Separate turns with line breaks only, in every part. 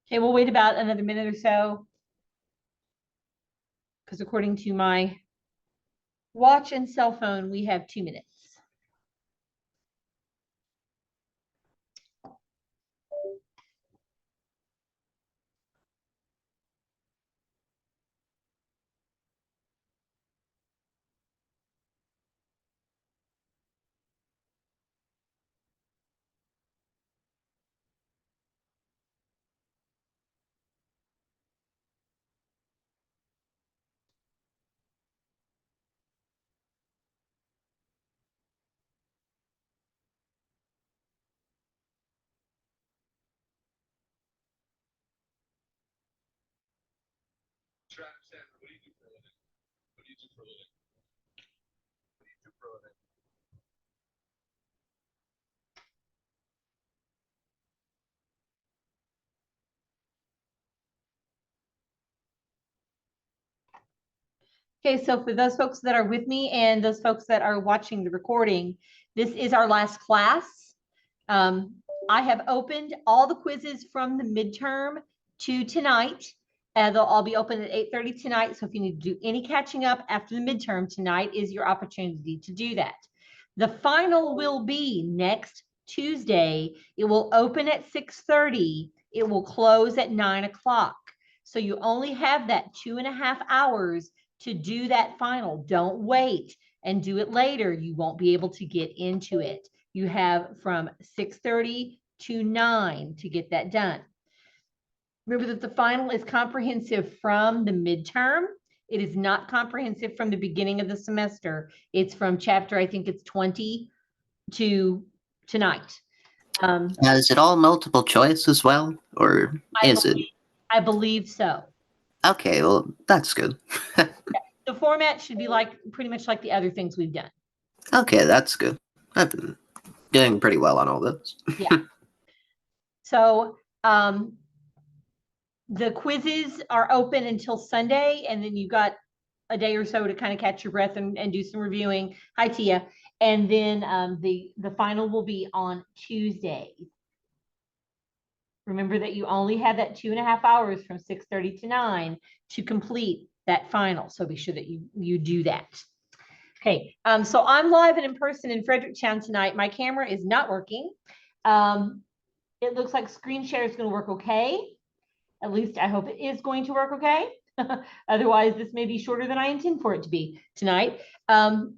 Okay, we'll wait about another minute or so, because according to my watch and cell phone, we have 2 minutes.
Chap said, what do you do for a living? What do you do for a living? What do you do for a living?
Okay, so for those folks that are with me and those folks that are watching the recording, this is our last class. I have opened all the quizzes from the midterm to tonight. They'll all be open at 8:30 tonight. So if you need to do any catching up after the midterm, tonight is your opportunity to do that. The final will be next Tuesday. It will open at 6:30. It will close at 9 o'clock. So you only have that 2.5 hours to do that final. Don't wait and do it later. You won't be able to get into it. You have from 6:30 to 9 to get that done. Remember that the final is comprehensive from the midterm. It is not comprehensive from the beginning of the semester. It's from chapter, I think it's 20 to tonight.
Is it all multiple choice as well, or is it?
I believe so.
Okay, well, that's good.
The format should be like pretty much like the other things we've done.
Okay, that's good. I've been doing pretty well on all this.
Yeah. So the quizzes are open until Sunday, and then you've got a day or so to kind of catch your breath and do some reviewing. Hi, Tia. And then the final will be on Tuesday. Remember that you only have that 2.5 hours from 6:30 to 9 to complete that final. So be sure that you do that. Okay, so I'm live and in person in Fredericktown tonight. My camera is not working. It looks like screen share is going to work okay. At least I hope it is going to work okay. Otherwise, this may be shorter than I intend for it to be tonight. I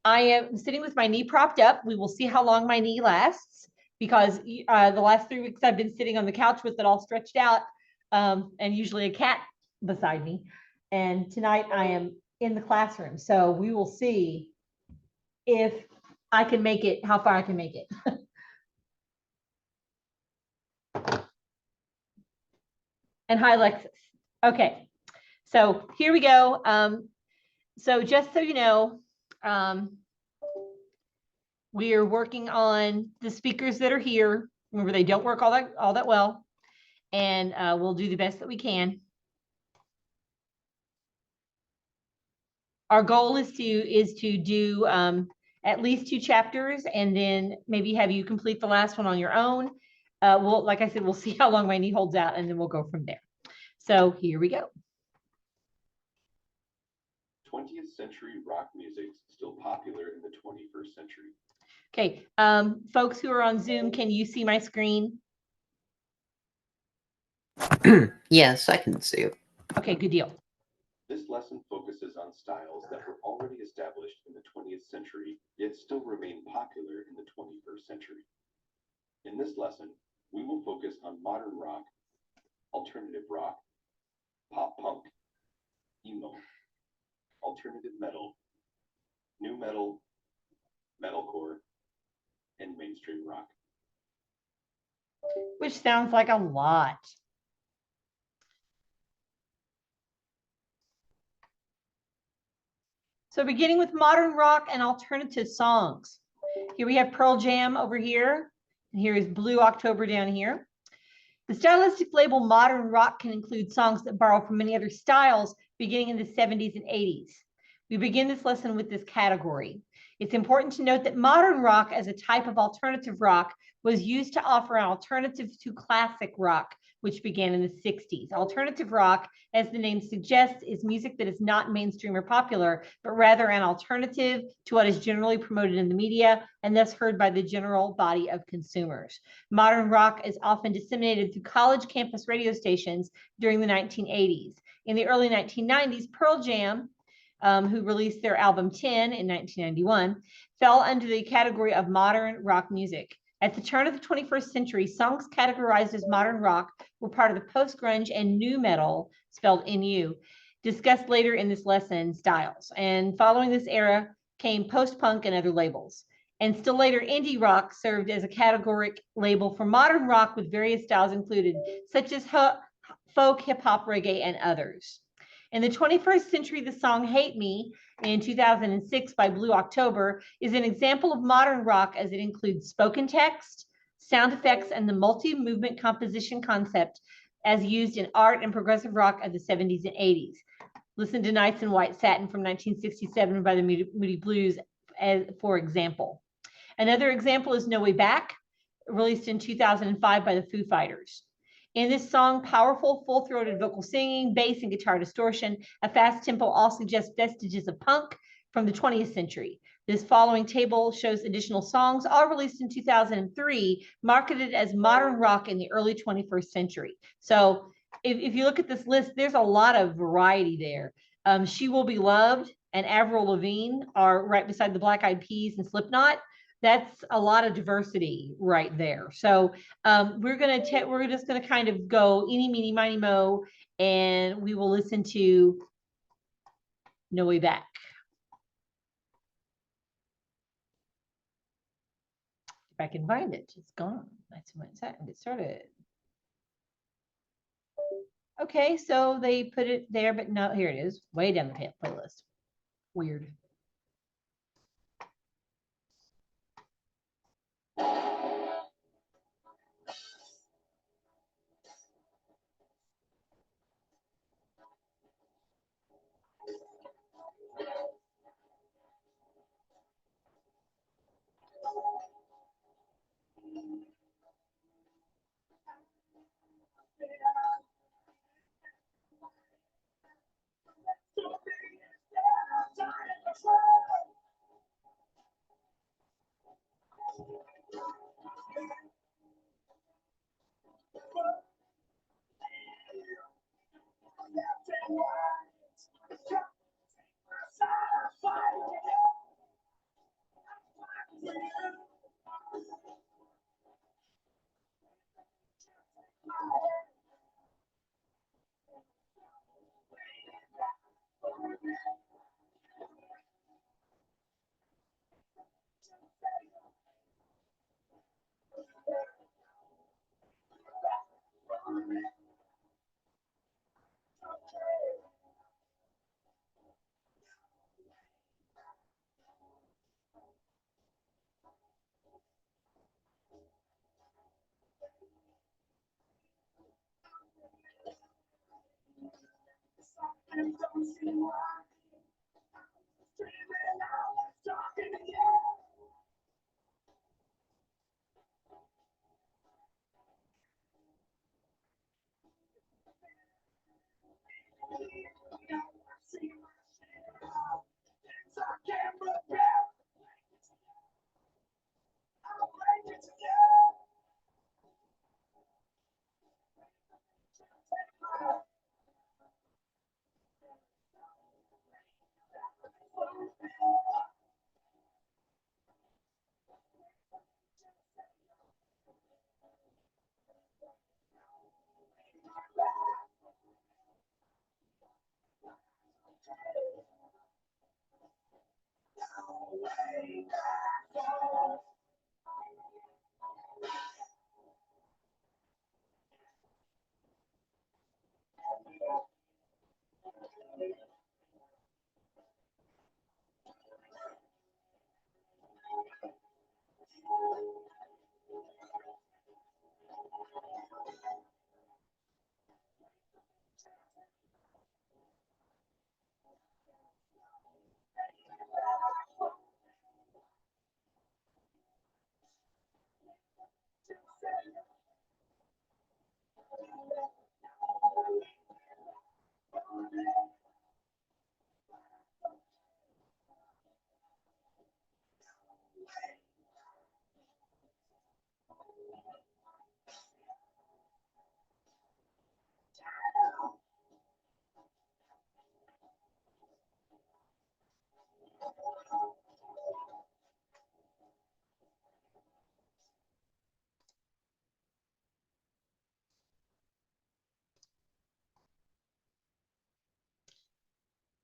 am sitting with my knee propped up. We will see how long my knee lasts, because the last 3 weeks I've been sitting on the couch with it all stretched out, and usually a cat beside me. And tonight I am in the classroom. So we will see if I can make it, how far I can make it. And hi, Lexus. Okay, so here we go. So just so you know, we are working on the speakers that are here. Remember, they don't work all that well, and we'll do the best that we can. Our goal is to do at least 2 chapters, and then maybe have you complete the last one on your own. Well, like I said, we'll see how long my knee holds out, and then we'll go from there. So here we go.
20th century rock music still popular in the 21st century.
Okay, folks who are on Zoom, can you see my screen?
Yes, I can see it.
Okay, good deal.
This lesson focuses on styles that were already established in the 20th century, yet still remain popular in the 21st century. In this lesson, we will focus on modern rock, alternative rock, pop punk, emo, alternative metal, new metal, metalcore, and mainstream rock.
Which sounds like a lot. So beginning with modern rock and alternative songs. Here we have Pearl Jam over here, and here is Blue October down here. The stylistic label modern rock can include songs that borrow from many other styles beginning in the 70s and 80s. We begin this lesson with this category. It's important to note that modern rock as a type of alternative rock was used to offer an alternative to classic rock, which began in the 60s. Alternative rock, as the name suggests, is music that is not mainstream or popular, but rather an alternative to what is generally promoted in the media and thus heard by the general body of consumers. Modern rock is often disseminated through college campus radio stations during the 1980s. In the early 1990s, Pearl Jam, who released their album 10 in 1991, fell under the category of modern rock music. At the turn of the 21st century, songs categorized as modern rock were part of the post-grunge and nu metal, spelled NU, discussed later in this lesson, styles. And following this era came post-punk and other labels. And still later, indie rock served as a categoric label for modern rock with various styles included, such as folk, hip-hop, reggae, and others. In the 21st century, the song Hate Me in 2006 by Blue October is an example of modern rock as it includes spoken text, sound effects, and the multi-movement composition concept as used in art and progressive rock of the 70s and 80s. Listen to Nights in White Satin from 1967 by the Moody Blues, for example. Another example is No Way Back, released in 2005 by the Foo Fighters. In this song, powerful, full-throated vocal singing, bass and guitar distortion, a fast tempo all suggest vestiges of punk from the 20th century. This following table shows additional songs, all released in 2003, marketed as modern rock in the early 21st century. So if you look at this list, there's a lot of variety there. She Will Be Loved and Avril Lavigne are right beside the Black Eyed Peas and Slipknot. That's a lot of diversity right there. So we're just gonna kind of go eeny, meeny, miny, mo, and we will listen to No Way Back. If I can find it, it's gone. That's when it's at and get started. Okay, so they put it there, but no, here it is, way down the playlist. Weird.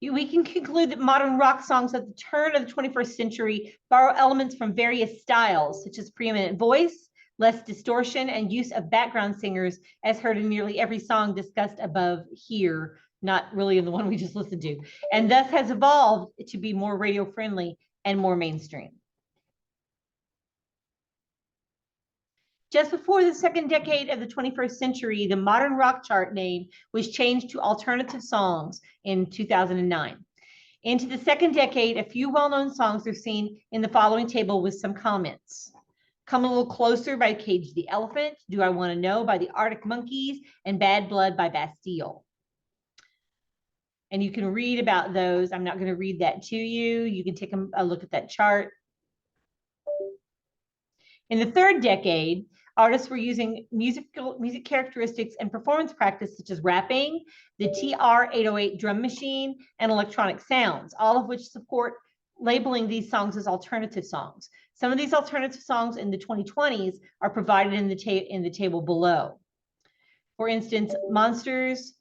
We can conclude that modern rock songs at the turn of the 21st century borrow elements from various styles, such as preeminent voice, less distortion, and use of background singers, as heard in nearly every song discussed above here, not really in the one we just listened to, and thus has evolved to be more radio-friendly and more mainstream. Just before the second decade of the 21st century, the modern rock chart name was changed to alternative songs in 2009. Into the second decade, a few well-known songs are seen in the following table with some comments. Come a Little Closer by Cage the Elephant, Do I Want to Know by the Arctic Monkeys, and Bad Blood by Bastille. And you can read about those. I'm not going to read that to you. You can take a look at that chart. In the third decade, artists were using music characteristics and performance practice such as rapping, the TR-808 drum machine, and electronic sounds, all of which support labeling these songs as alternative songs. Some of these alternative songs in the 2020s are provided in the table below. For instance, Monsters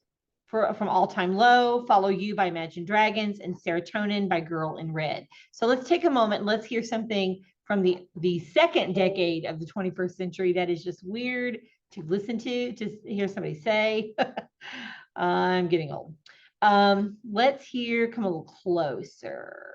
from All Time Low, Follow You by Imagine Dragons, and Serotonin by Girl in Red. So let's take a moment and let's hear something from the second decade of the 21st century that is just weird to listen to hear somebody say. I'm getting old. Let's hear Come a Little Closer.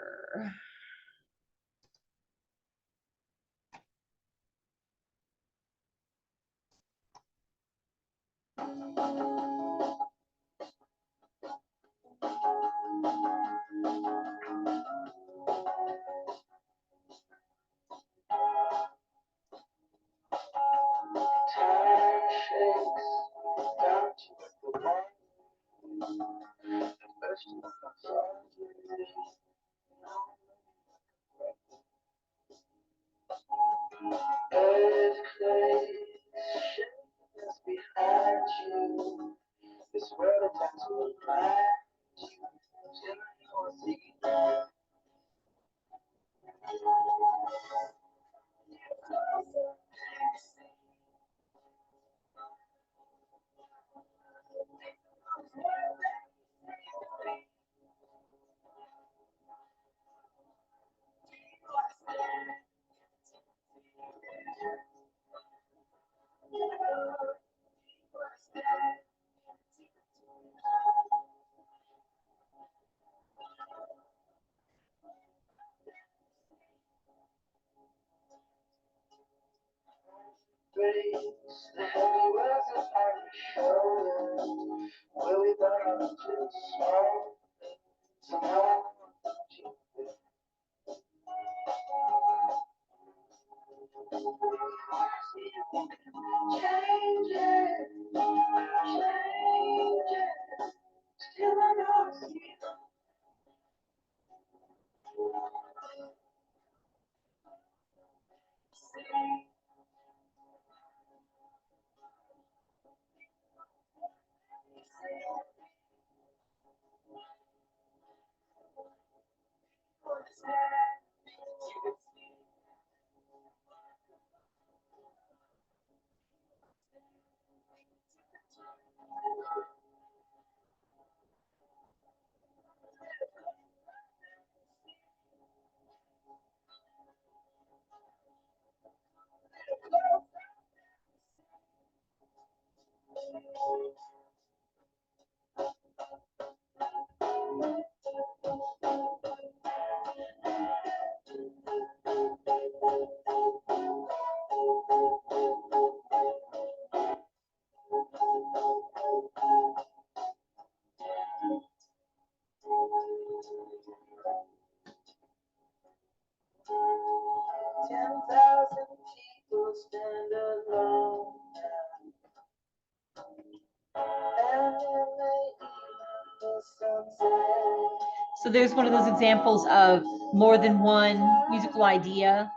So there's one of those examples of more than one musical idea.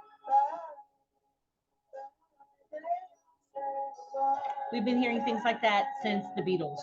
We've been hearing things like that since the Beatles.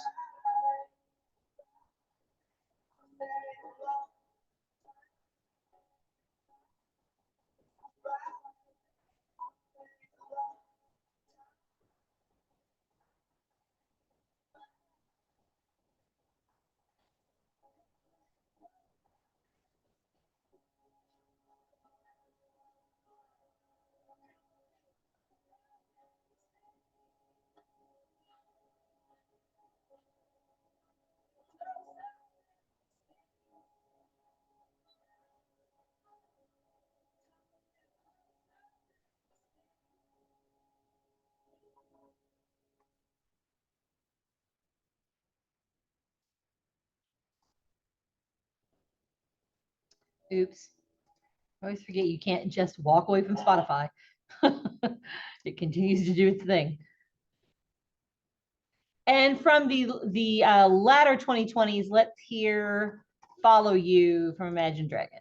Oops. I always forget you can't just walk away from Spotify. It continues to do its thing. And from the latter 2020s, let's hear Follow You from Imagine Dragons.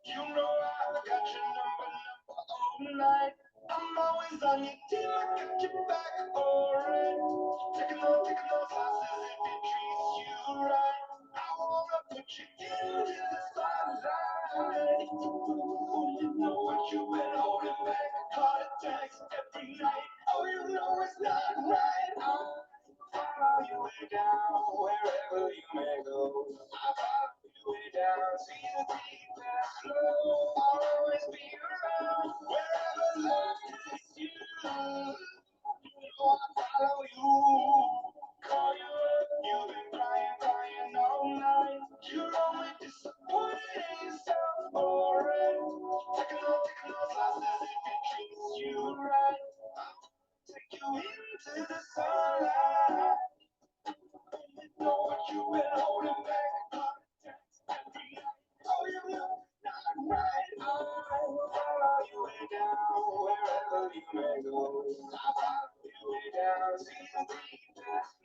You know I got your number all night. I'm always on your team, I got your back, alright. Taking those losses if it treats you right. I wanna put you into the spotlight. You know what you've been holding back, heart attacks every night. Oh, you know it's not right. I'll follow you way down, wherever you may go. I'll follow you way down, see the deep and slow. I'll always be around, wherever love takes you. You know I'll follow you, call you up. You've been crying all night. You're only disappointed in yourself, alright. Taking those losses if it treats you right. I'll take you into the sunlight. You know what you've been holding back, heart attacks every night. Oh, you know not right. I'll follow you way down, wherever you may go. I'll follow you way down, see the deepest.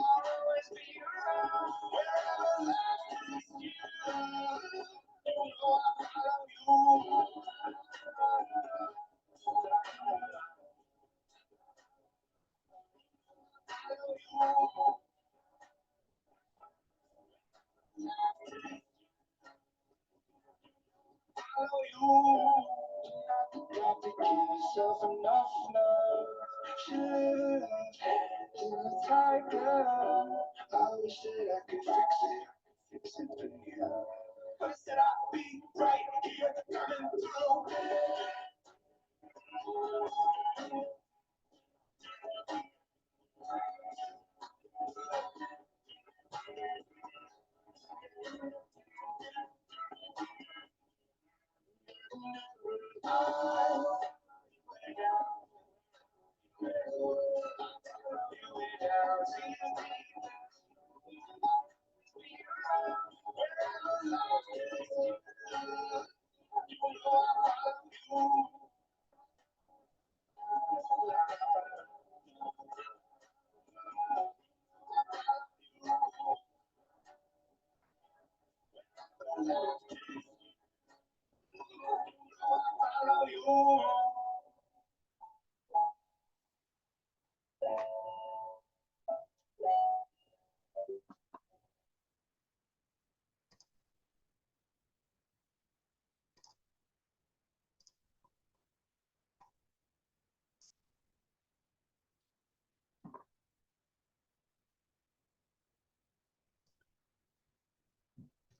I'll always be around, wherever life takes you. You know I'll follow you. Follow you. Got to give yourself enough love. Should in the tiger. I wish that I could fix it for you. But instead I'll be right here coming through.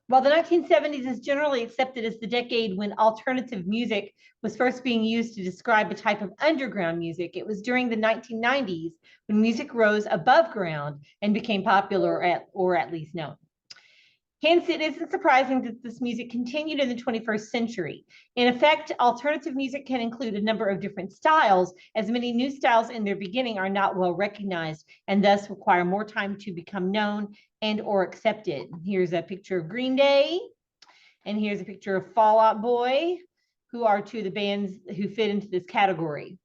While the 1970s is generally accepted as the decade when alternative music was first being used to describe a type of underground music, it was during the 1990s when music rose above ground and became popular or at least known. Hence, it isn't surprising that this music continued in the 21st century. In effect, alternative music can include a number of different styles, as many new styles in their beginning are not well recognized and thus require more time to become known and or accepted. Here's a picture of Green Day, and here's a picture of Fall Out Boy, who are two of the bands who fit into this category.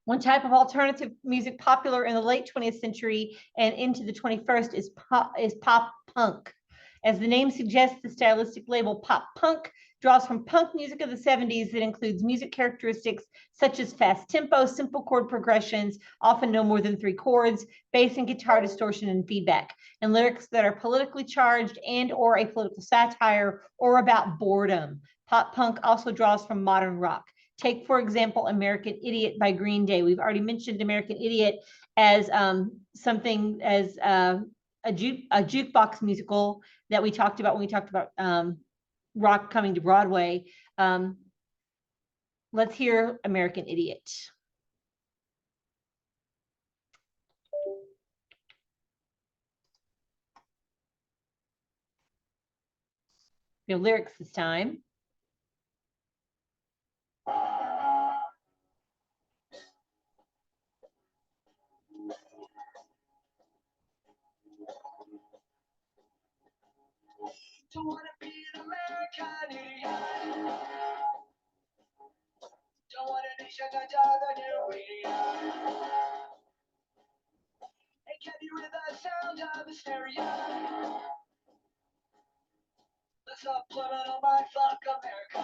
One type of alternative music popular in the late 20th century and into the 21st is pop punk. As the name suggests, the stylistic label pop punk draws from punk music of the 70s that includes music characteristics such as fast tempo, simple chord progressions, often no more than 3 chords, bass and guitar distortion and feedback, and lyrics that are politically charged and or a political satire or about boredom. Pop punk also draws from modern rock. Take, for example, American Idiot by Green Day. We've already mentioned American Idiot as something as a jukebox musical that we talked about when we talked about rock coming to Broadway. Let's hear American Idiot. No lyrics this time.
Don't wanna be an American idiot. Don't want a nation under the new idiot. And can you hear the sound of the stereo? The subliminal mind fuck America.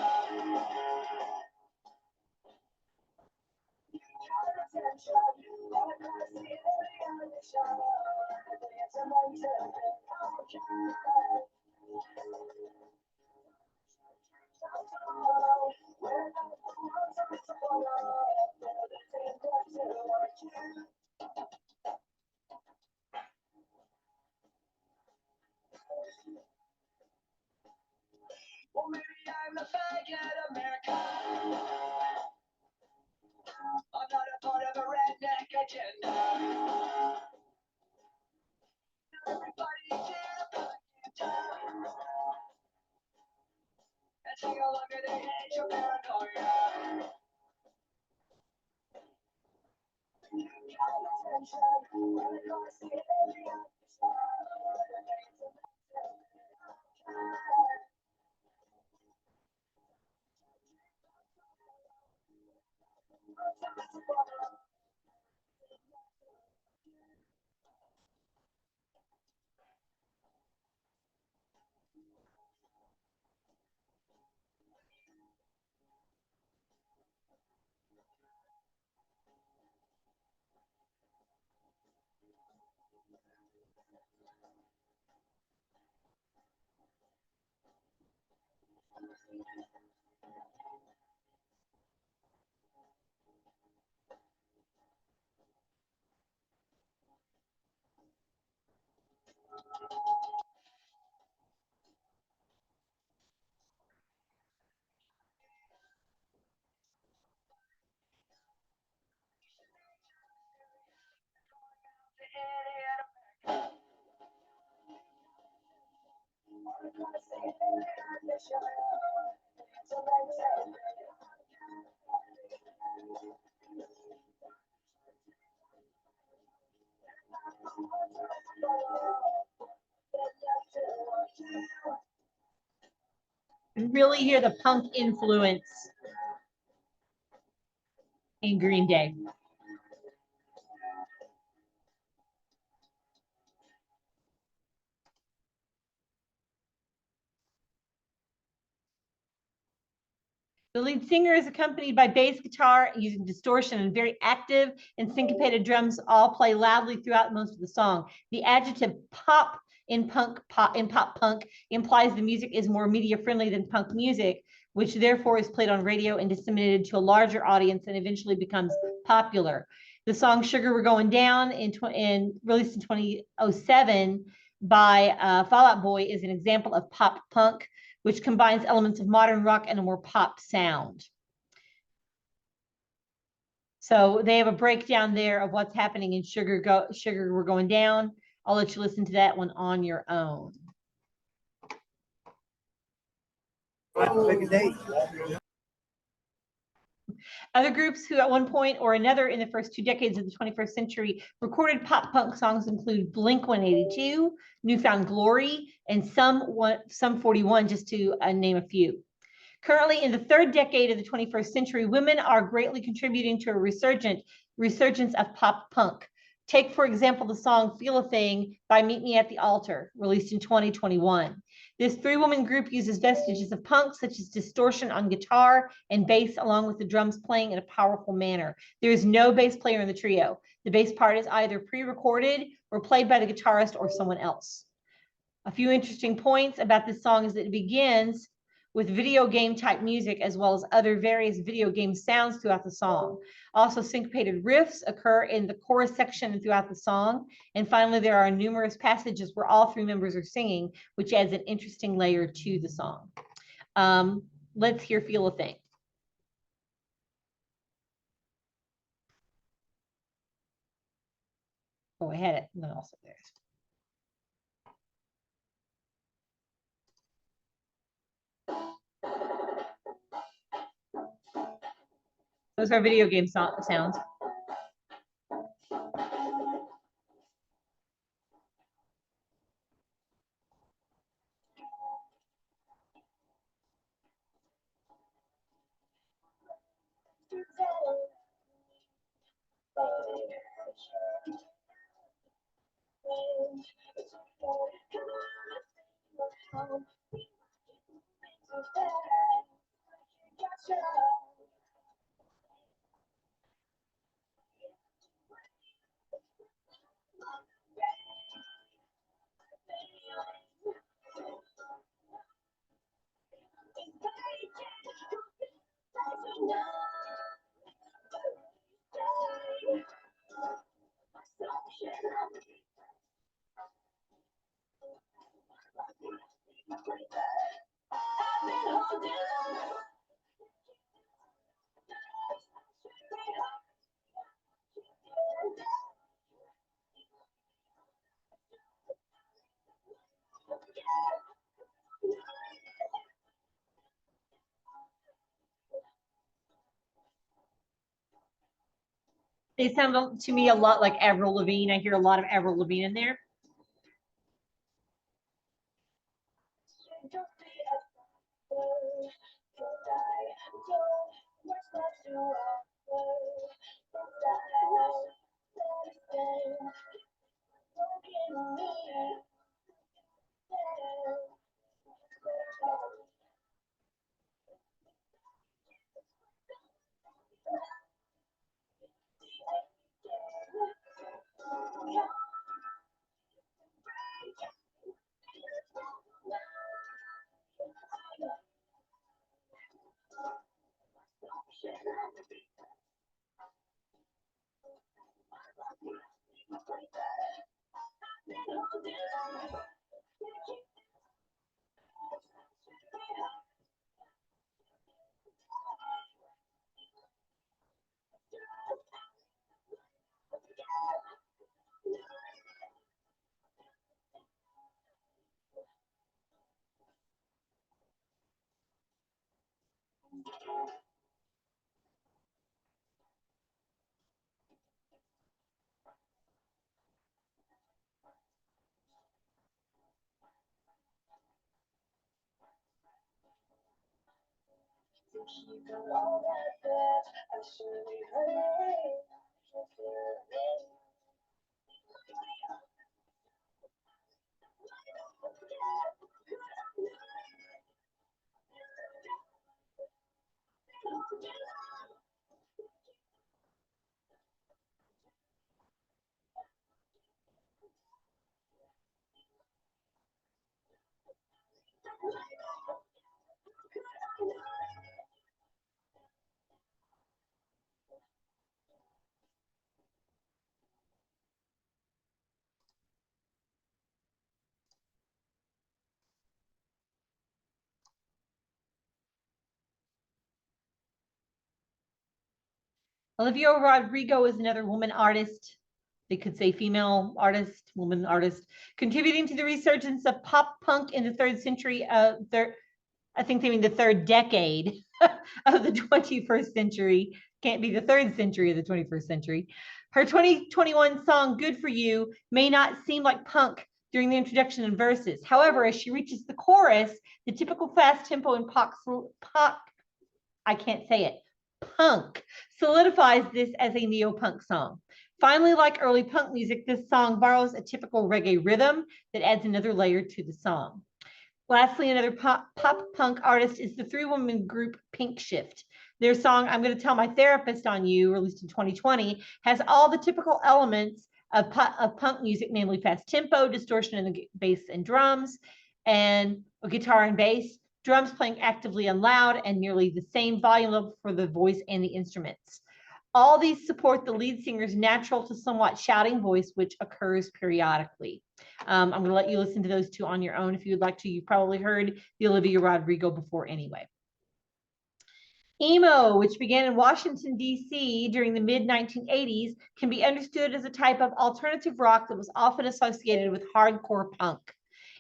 Well, maybe I'm the faggot America. I'm not a part of a redneck agenda. Everybody get a propaganda and sing along to the age of paranoia.
You really hear the punk influence in Green Day. The lead singer is accompanied by bass guitar using distortion, and very active and syncopated drums all play loudly throughout most of the song. The adjective pop in pop punk implies the music is more media friendly than punk music, which therefore is played on radio and disseminated to a larger audience and eventually becomes popular. The song Sugar We're Going Down released in 2007 by Fall Out Boy is an example of pop punk, which combines elements of modern rock and a more pop sound. So they have a breakdown there of what's happening in Sugar We're Going Down. I'll let you listen to that one on your own. Other groups who at one point or another in the first 2 decades of the 21st century recorded pop punk songs include Blink-182, Newfound Glory, and Sum 41, just to name a few. Currently, in the 3rd decade of the 21st century, women are greatly contributing to a resurgent resurgence of pop punk. Take, for example, the song Feel a Thing by Meet Me at the Altar, released in 2021. This three-woman group uses vestiges of punk, such as distortion on guitar and bass, along with the drums playing in a powerful manner. There is no bass player in the trio. The bass part is either pre-recorded or played by the guitarist or someone else. A few interesting points about this song is that it begins with video game type music, as well as other various video game sounds throughout the song. Also, syncopated riffs occur in the chorus section and throughout the song. And finally, there are numerous passages where all three members are singing, which adds an interesting layer to the song. Let's hear Feel a Thing. Oh, I had it. No, also there's. Those are video game sounds. They sound to me a lot like Avril Lavigne. I hear a lot of Avril Lavigne in there. Olivia Rodrigo is another woman artist. They could say female artist, woman artist, contributing to the resurgence of pop punk in the third century of I think they mean the third decade of the 21st century. Can't be the third century of the 21st century. Her 2021 song, Good For You, may not seem like punk during the introduction and verses. However, as she reaches the chorus, the typical fast tempo and pop, I can't say it, punk solidifies this as a neo-punk song. Finally, like early punk music, this song borrows a typical reggae rhythm that adds another layer to the song. Lastly, another pop punk artist is the three-woman group Pink Shift. Their song, I'm going to Tell My Therapist on You, released in 2020, has all the typical elements of punk music, namely fast tempo, distortion in the bass and drums, and guitar and bass, drums playing actively and loud, and nearly the same volume level for the voice and the instruments. All these support the lead singer's natural to somewhat shouting voice, which occurs periodically. I'm going to let you listen to those two on your own if you would like to. You've probably heard the Olivia Rodrigo before anyway. Emo, which began in Washington, D.C. during the mid-1980s, can be understood as a type of alternative rock that was often associated with hardcore punk.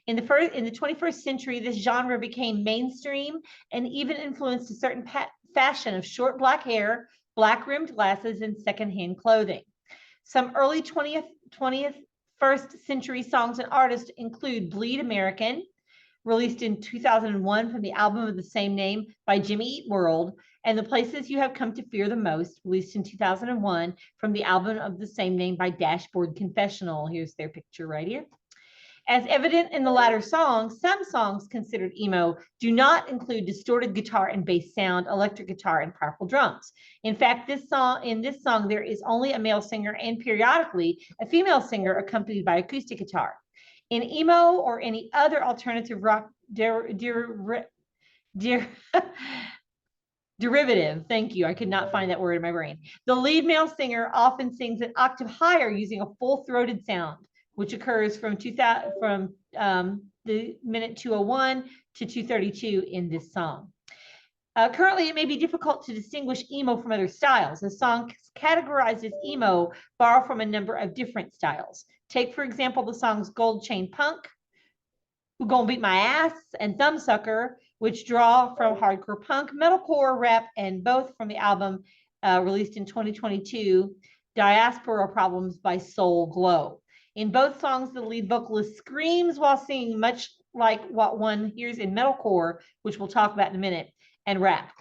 In the 21st century, this genre became mainstream and even influenced a certain fashion of short black hair, black-rimmed glasses, and secondhand clothing. Some early 21st century songs and artists include Bleed American, released in 2001 from the album of the same name by Jimmy Eat World, and The Places You Have Come to Fear the Most, released in 2001 from the album of the same name by Dashboard Confessional. Here's their picture right here. As evident in the latter songs, some songs considered emo do not include distorted guitar and bass sound, electric guitar, and powerful drums. In fact, in this song, there is only a male singer and periodically a female singer accompanied by acoustic guitar. In emo or any other alternative rock derivative, thank you, I could not find that word in my brain. The lead male singer often sings an octave higher using a full-throated sound, which occurs from the minute 201 to 232 in this song. Currently, it may be difficult to distinguish emo from other styles. The songs categorized as emo borrow from a number of different styles. Take, for example, the songs Gold Chain Punk, Who Gonna Beat My Ass, and Thumbsucker, which draw from hardcore punk, metalcore, rap, and both from the album released in 2022, Diaspora Problems by Soul Glow. In both songs, the lead vocalist screams while singing, much like what one hears in metalcore, which we'll talk about in a minute, and rap.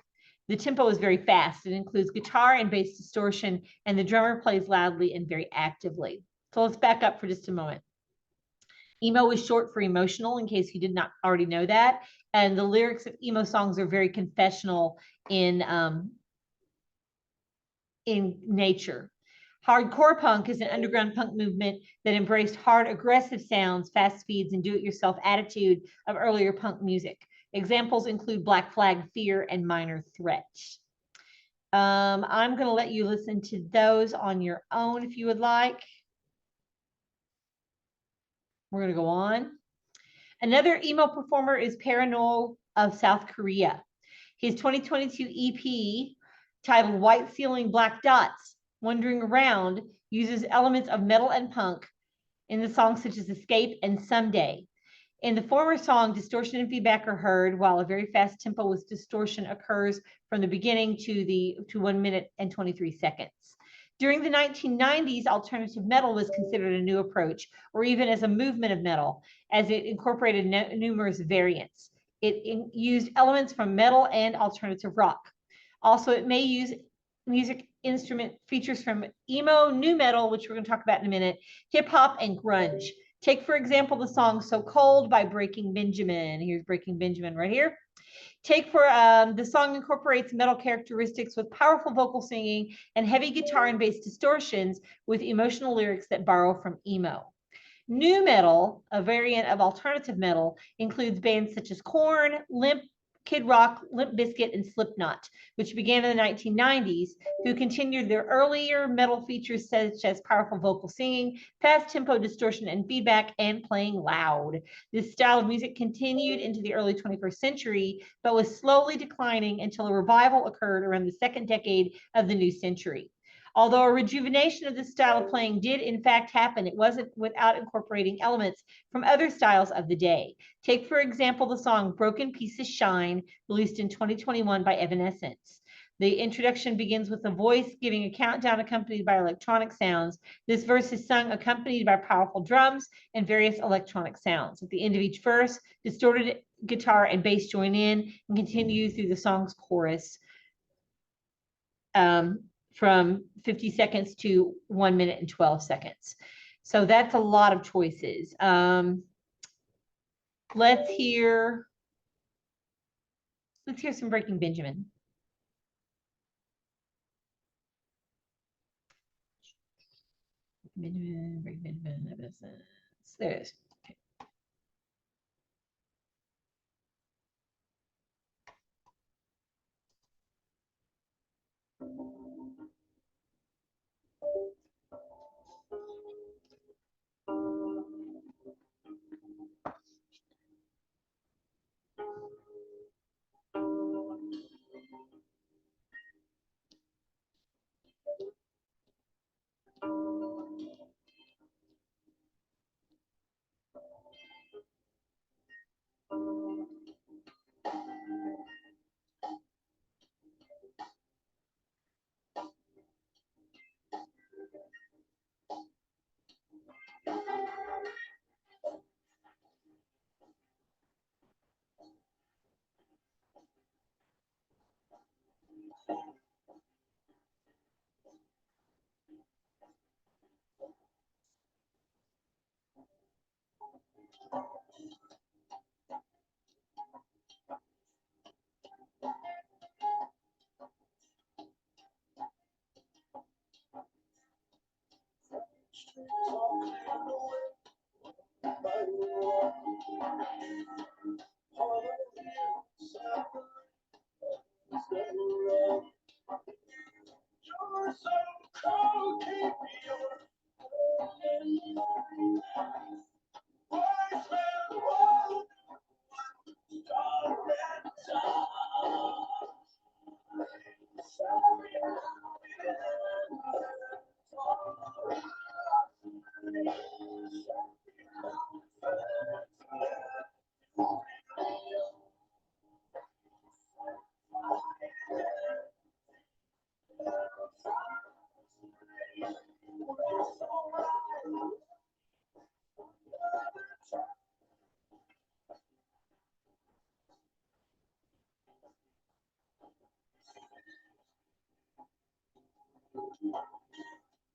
The tempo is very fast. It includes guitar and bass distortion, and the drummer plays loudly and very actively. So let's back up for just a moment. Emo is short for emotional, in case you did not already know that. And the lyrics of emo songs are very confessional in nature. Hardcore punk is an underground punk movement that embraced hard, aggressive sounds, fast speeds, and do-it-yourself attitude of earlier punk music. Examples include Black Flag, Fear, and Minor Threat. I'm going to let you listen to those on your own if you would like. We're going to go on. Another emo performer is Paranoid of South Korea. His 2022 EP, titled White Ceiling Black Dots, Wandering Around, uses elements of metal and punk in the songs such as Escape and Someday. In the former song, distortion and feedback are heard, while a very fast tempo with distortion occurs from the beginning to 1 minute and 23 seconds. During the 1990s, alternative metal was considered a new approach, or even as a movement of metal, as it incorporated numerous variants. It used elements from metal and alternative rock. Also, it may use music instrument features from emo, new metal, which we're going to talk about in a minute, hip hop, and grunge. Take, for example, the song So Cold by Breaking Benjamin. Here's Breaking Benjamin right here. Take for the song incorporates metal characteristics with powerful vocal singing and heavy guitar and bass distortions with emotional lyrics that borrow from emo. New metal, a variant of alternative metal, includes bands such as Korn, Kid Rock, Limp Bizkit, and Slipknot, which began in the 1990s, who continued their earlier metal features such as powerful vocal singing, fast tempo distortion and feedback, and playing loud. This style of music continued into the early 21st century, but was slowly declining until a revival occurred around the second decade of the new century. Although a rejuvenation of this style of playing did in fact happen, it wasn't without incorporating elements from other styles of the day. Take, for example, the song Broken Pieces Shine, released in 2021 by Evanescence. The introduction begins with a voice giving a countdown accompanied by electronic sounds. This verse is sung accompanied by powerful drums and various electronic sounds. At the end of each verse, distorted guitar and bass join in and continue through the song's chorus. from 50 seconds to 1 minute and 12 seconds. So that's a lot of choices. Let's hear some Breaking Benjamin. Breaking Benjamin. There it is. Okay.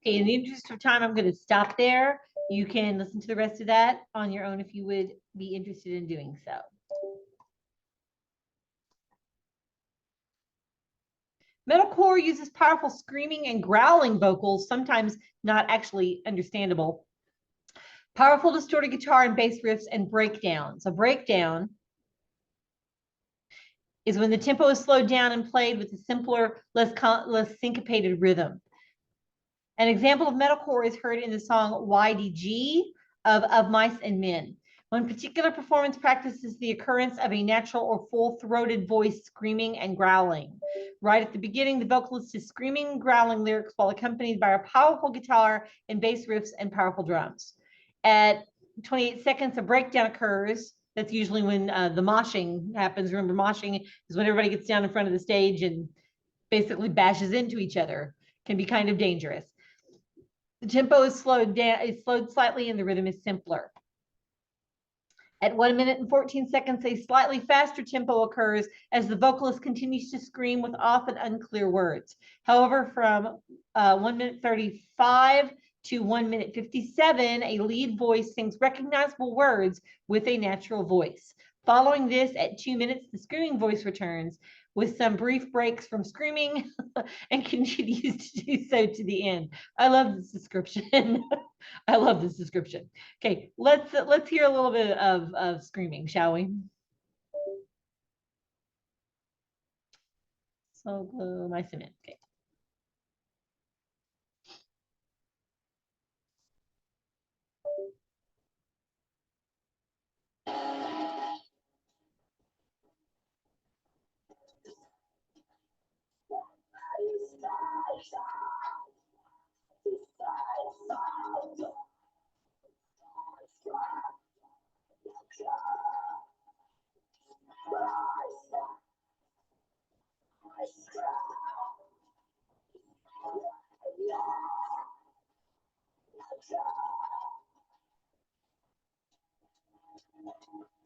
Okay, in the interest of time, I'm going to stop there. You can listen to the rest of that on your own if you would be interested in doing so. Metalcore uses powerful screaming and growling vocals, sometimes not actually understandable. Powerful distorted guitar and bass riffs and breakdowns. A breakdown is when the tempo is slowed down and played with a simpler, less syncopated rhythm. An example of metalcore is heard in the song YDG of Mice and Men. When particular performance practices the occurrence of a natural or full-throated voice screaming and growling. Right at the beginning, the vocalist is screaming and growling lyrics while accompanied by a powerful guitar and bass riffs and powerful drums. At 28 seconds, a breakdown occurs. That's usually when the moshing happens. Remember, moshing is when everybody gets down in front of the stage and basically bashes into each other. Can be kind of dangerous. The tempo is slowed slightly and the rhythm is simpler. At 1 minute and 14 seconds, a slightly faster tempo occurs as the vocalist continues to scream with often unclear words. However, from 1 minute 35 to 1 minute 57, a lead voice sings recognizable words with a natural voice. Following this, at 2 minutes, the screaming voice returns with some brief breaks from screaming and continues to do so to the end. I love this description. I love this description. Okay, let's hear a little bit of screaming, shall we? So glue my cement. Okay.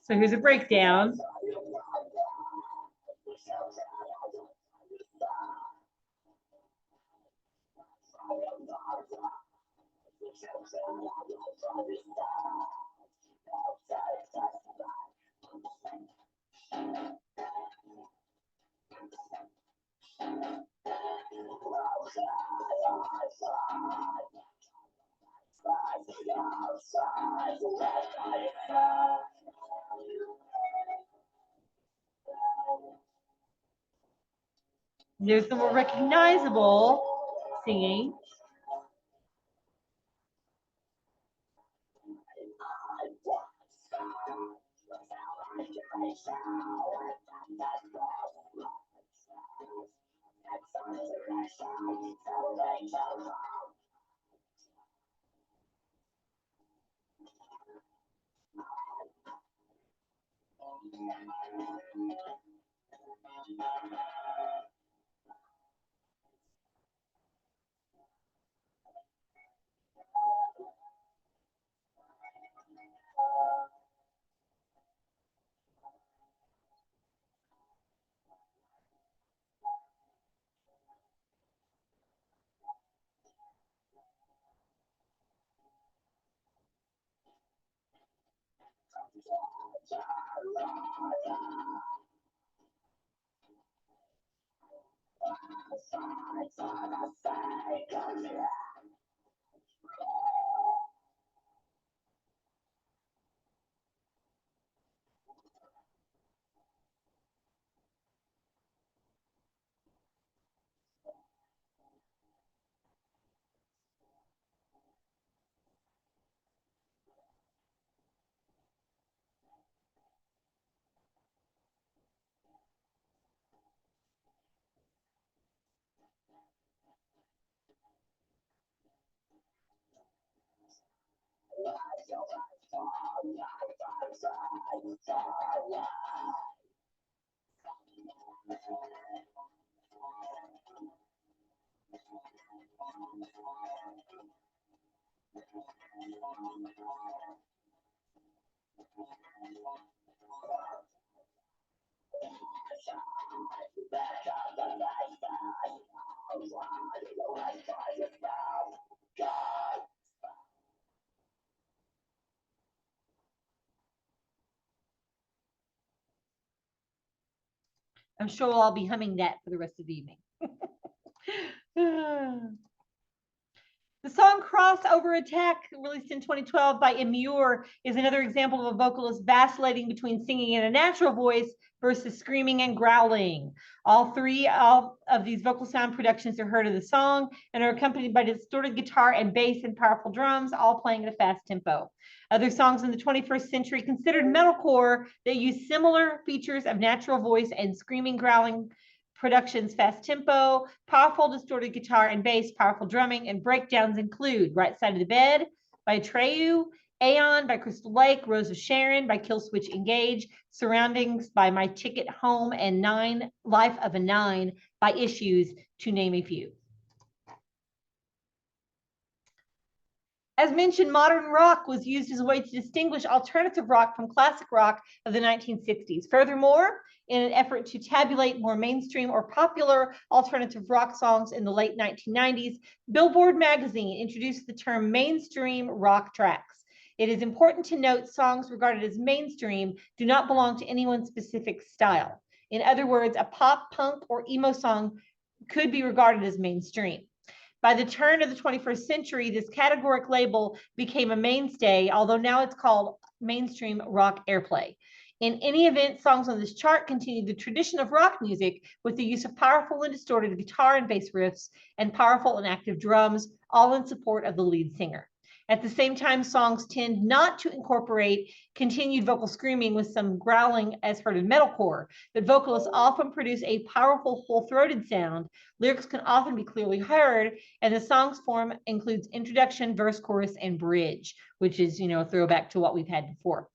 So here's a breakdown. There's the more recognizable singing. I'm sure we'll all be humming that for the rest of the evening. The song Crossover Attack, released in 2012 by Imure, is another example of a vocalist vacillating between singing in a natural voice versus screaming and growling. All three of these vocal sound productions are heard in the song and are accompanied by distorted guitar and bass and powerful drums, all playing at a fast tempo. Other songs in the 21st century considered metalcore that use similar features of natural voice and screaming, growling productions, fast tempo, powerful distorted guitar and bass, powerful drumming, and breakdowns include Right Side of the Bed by Atreyu, Aeon by Crystal Lake, Rose of Sharon by Killswitch Engage, Surroundings by My Ticket Home, and Life of a Nine by Issues, to name a few. As mentioned, modern rock was used as a way to distinguish alternative rock from classic rock of the 1960s. Furthermore, in an effort to tabulate more mainstream or popular alternative rock songs in the late 1990s, Billboard magazine introduced the term mainstream rock tracks. It is important to note songs regarded as mainstream do not belong to any one specific style. In other words, a pop, punk, or emo song could be regarded as mainstream. By the turn of the 21st century, this categoric label became a mainstay, although now it's called mainstream rock airplay. In any event, songs on this chart continue the tradition of rock music with the use of powerful and distorted guitar and bass riffs and powerful and active drums, all in support of the lead singer. At the same time, songs tend not to incorporate continued vocal screaming with some growling as heard in metalcore, but vocalists often produce a powerful full-throated sound. Lyrics can often be clearly heard, and the song's form includes introduction, verse, chorus, and bridge, which is, a throwback to what we've had before.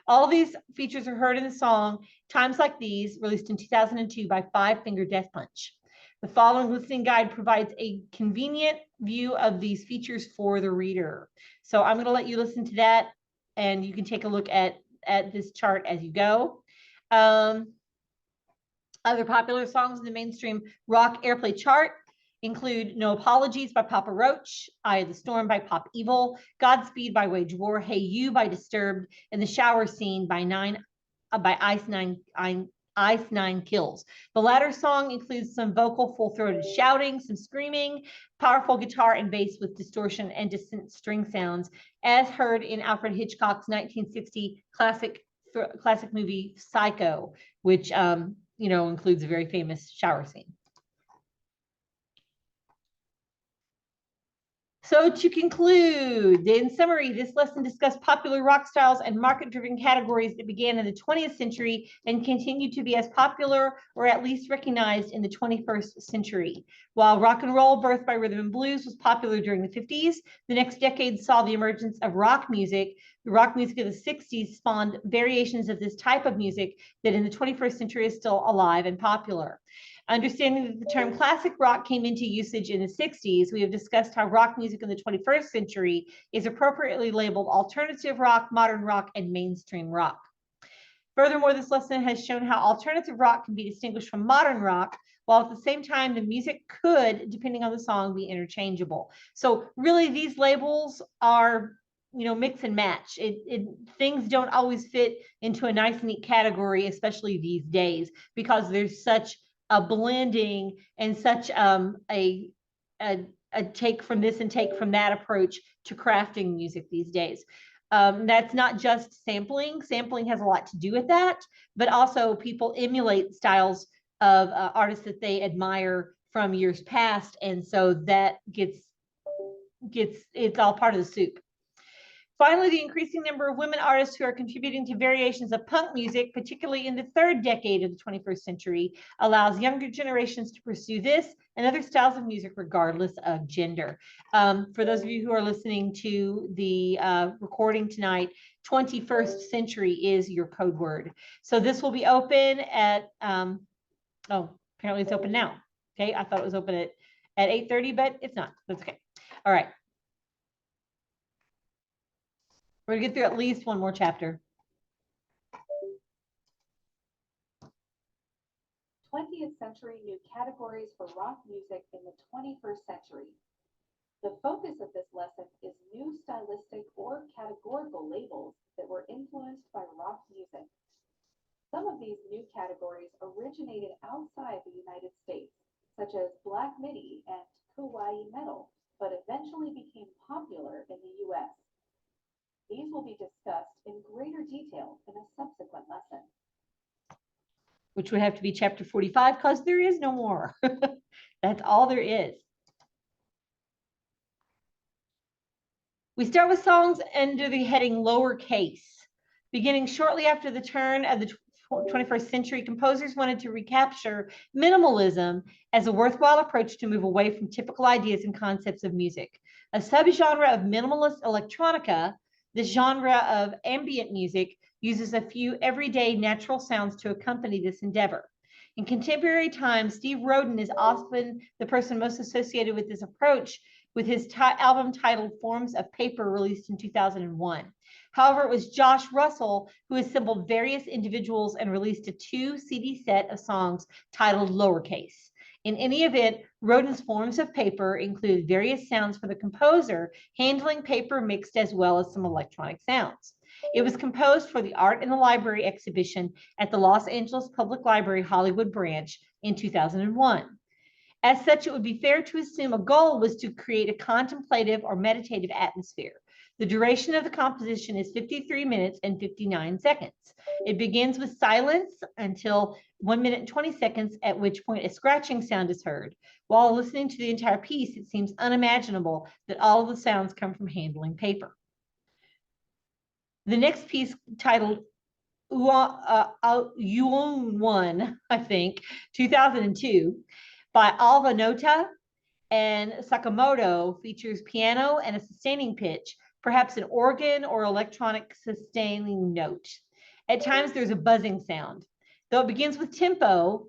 All of these features are heard in the song Times Like These, released in 2002 by Five Finger Death Punch. The following listening guide provides a convenient view of these features for the reader. So I'm going to let you listen to that, and you can take a look at this chart as you go. Other popular songs in the mainstream rock airplay chart include No Apologies by Papa Roach, Eye of the Storm by Pop Evil, Godspeed by Wage War, Hey You by Disturbed, and The Shower Scene by Ice Nine Kills. The latter song includes some vocal full-throated shouting, some screaming, powerful guitar and bass with distortion and distant string sounds, as heard in Alfred Hitchcock's 1960 classic movie Psycho, which includes a very famous shower scene. So to conclude, in summary, this lesson discussed popular rock styles and market-driven categories that began in the 20th century and continue to be as popular or at least recognized in the 21st century. While rock and roll, birthed by rhythm and blues, was popular during the 50s, the next decade saw the emergence of rock music. The rock music of the 60s spawned variations of this type of music that in the 21st century is still alive and popular. Understanding that the term classic rock came into usage in the 60s, we have discussed how rock music in the 21st century is appropriately labeled alternative rock, modern rock, and mainstream rock. Furthermore, this lesson has shown how alternative rock can be distinguished from modern rock, while at the same time, the music could, depending on the song, be interchangeable. So really, these labels are mix and match. Things don't always fit into a nice, neat category, especially these days, because there's such a blending and such a take from this and take from that approach to crafting music these days. That's not just sampling. Sampling has a lot to do with that, but also people emulate styles of artists that they admire from years past, and so that gets it's all part of the soup. Finally, the increasing number of women artists who are contributing to variations of punk music, particularly in the third decade of the 21st century, allows younger generations to pursue this and other styles of music regardless of gender. For those of you who are listening to the recording tonight, 21st century is your code word. So this will be open at, apparently it's open now. Okay, I thought it was open at 8:30, but it's not. That's okay. All right. We're gonna get through at least one more chapter.
20th century new categories for rock music in the 21st century. The focus of this lesson is new stylistic or categorical labels that were influenced by rock music. Some of these new categories originated outside the United States, such as black MIDI and kawaii metal, but eventually became popular in the US. These will be discussed in greater detail in a subsequent lesson.
Which would have to be chapter 45 because there is no more. That's all there is. We start with songs under the heading lowercase. Beginning shortly after the turn of the 21st century, composers wanted to recapture minimalism as a worthwhile approach to move away from typical ideas and concepts of music. A subgenre of minimalist electronica, this genre of ambient music, uses a few everyday natural sounds to accompany this endeavor. In contemporary times, Steve Roden is often the person most associated with this approach, with his album titled Forms of Paper, released in 2001. However, it was Josh Russell who assembled various individuals and released a 2-CD set of songs titled Lowercase. In any event, Roden's Forms of Paper include various sounds for the composer, handling paper mixed as well as some electronic sounds. It was composed for the Art in the Library exhibition at the Los Angeles Public Library Hollywood branch in 2001. As such, it would be fair to assume a goal was to create a contemplative or meditative atmosphere. The duration of the composition is 53 minutes and 59 seconds. It begins with silence until 1 minute and 20 seconds, at which point a scratching sound is heard. While listening to the entire piece, it seems unimaginable that all of the sounds come from handling paper. The next piece, titled Yuon 1, I think, 2002, by Alva Nota and Sakamoto, features piano and a sustaining pitch, perhaps an organ or electronic sustaining note. At times, there's a buzzing sound. Though it begins with tempo,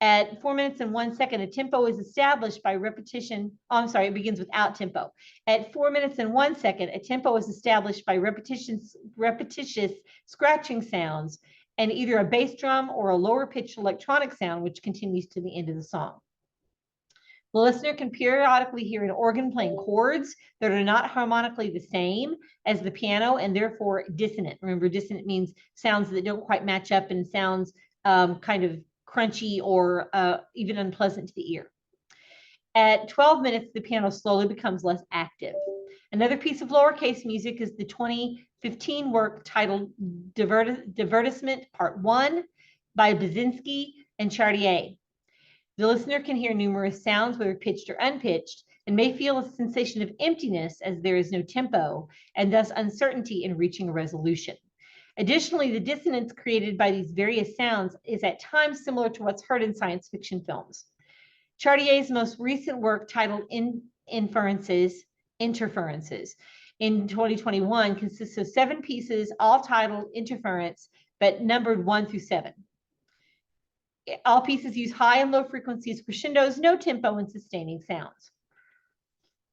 at 4 minutes and 1 second, a tempo is established by repetition. Oh, I'm sorry, it begins without tempo. At 4 minutes and 1 second, a tempo is established by repetitious scratching sounds and either a bass drum or a lower pitched electronic sound, which continues to the end of the song. The listener can periodically hear an organ playing chords that are not harmonically the same as the piano and therefore dissonant. Remember, dissonant means sounds that don't quite match up and sounds kind of crunchy or even unpleasant to the ear. At 12 minutes, the piano slowly becomes less active. Another piece of lowercase music is the 2015 work titled Divertissement Part 1 by Basinski and Chartier. The listener can hear numerous sounds, whether pitched or unpitched, and may feel a sensation of emptiness as there is no tempo and thus uncertainty in reaching a resolution. Additionally, the dissonance created by these various sounds is at times similar to what's heard in science fiction films. Chartier's most recent work titled Interferences in 2021 consists of 7 pieces, all titled Interference, but numbered 1 through 7. All pieces use high and low frequencies, crescendos, no tempo, and sustaining sounds.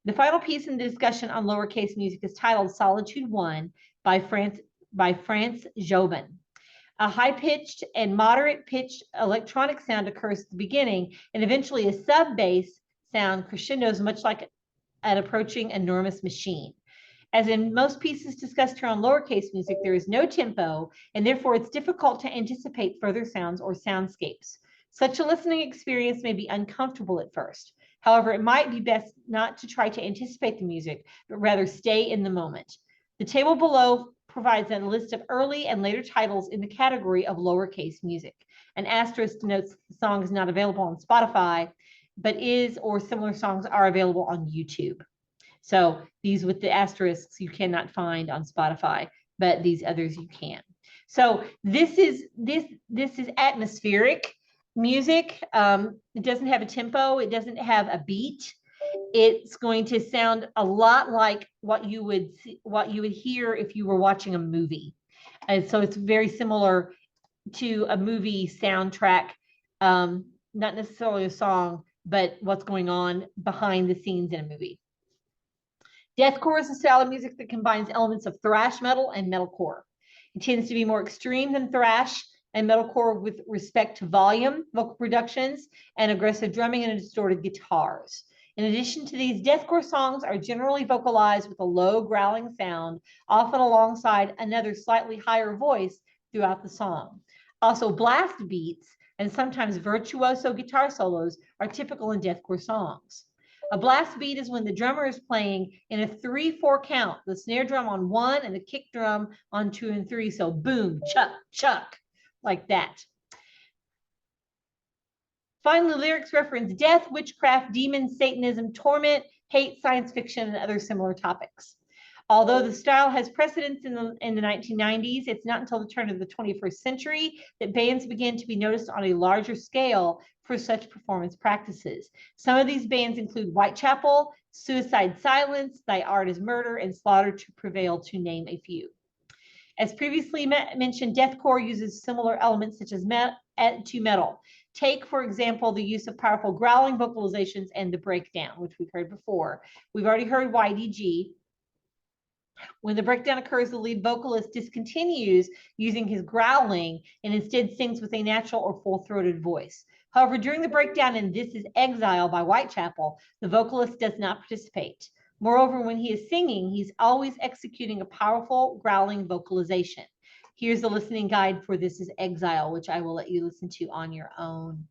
The final piece in the discussion on lowercase music is titled Solitude 1 by Franz Jobin. A high-pitched and moderate-pitched electronic sound occurs at the beginning, and eventually a sub-bass sound crescendos much like an approaching enormous machine. As in most pieces discussed here on lowercase music, there is no tempo, and therefore it's difficult to anticipate further sounds or soundscapes. Such a listening experience may be uncomfortable at first. However, it might be best not to try to anticipate the music, but rather stay in the moment. The table below provides a list of early and later titles in the category of lowercase music. An asterisk denotes the song is not available on Spotify, but is or similar songs are available on YouTube. So these with the asterisks you cannot find on Spotify, but these others you can. So this is atmospheric music. It doesn't have a tempo. It doesn't have a beat. It's going to sound a lot like what you would hear if you were watching a movie. And so it's very similar to a movie soundtrack, not necessarily a song, but what's going on behind the scenes in a movie. Deathcore is a style of music that combines elements of thrash metal and metalcore. It tends to be more extreme than thrash and metalcore with respect to volume, vocal productions, and aggressive drumming and distorted guitars. In addition to these, deathcore songs are generally vocalized with a low growling sound, often alongside another slightly higher voice throughout the song. Also, blast beats and sometimes virtuoso guitar solos are typical in deathcore songs. A blast beat is when the drummer is playing in a 3/4 count, the snare drum on 1 and the kick drum on 2 and 3. So boom, chuck, chuck, like that. Finally, lyrics reference death, witchcraft, demons, Satanism, torment, hate, science fiction, and other similar topics. Although the style has precedence in the 1990s, it's not until the turn of the 21st century that bands began to be noticed on a larger scale for such performance practices. Some of these bands include Whitechapel, Suicide Silence, Thy Art is Murder, and Slaughter to Prevail, to name a few. As previously mentioned, deathcore uses similar elements such as to metal. Take, for example, the use of powerful growling vocalizations and the breakdown, which we've heard before. We've already heard YDG. When the breakdown occurs, the lead vocalist discontinues using his growling and instead sings with a natural or full-throated voice. However, during the breakdown in This Is Exile by Whitechapel, the vocalist does not participate. Moreover, when he is singing, he's always executing a powerful growling vocalization. Here's the listening guide for This Is Exile, which I will let you listen to on your own.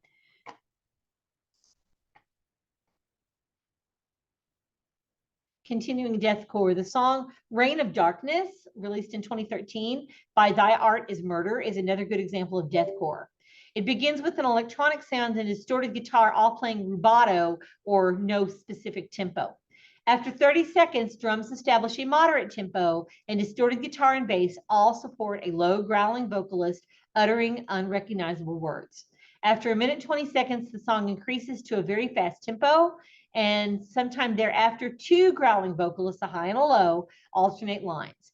Continuing deathcore, the song Reign of Darkness, released in 2013 by Thy Art is Murder, is another good example of deathcore. It begins with an electronic sound and distorted guitar, all playing rubato or no specific tempo. After 30 seconds, drums establish a moderate tempo, and distorted guitar and bass all support a low growling vocalist uttering unrecognizable words. After a minute 20 seconds, the song increases to a very fast tempo, and sometime thereafter, 2 growling vocalists, a high and a low, alternate lines.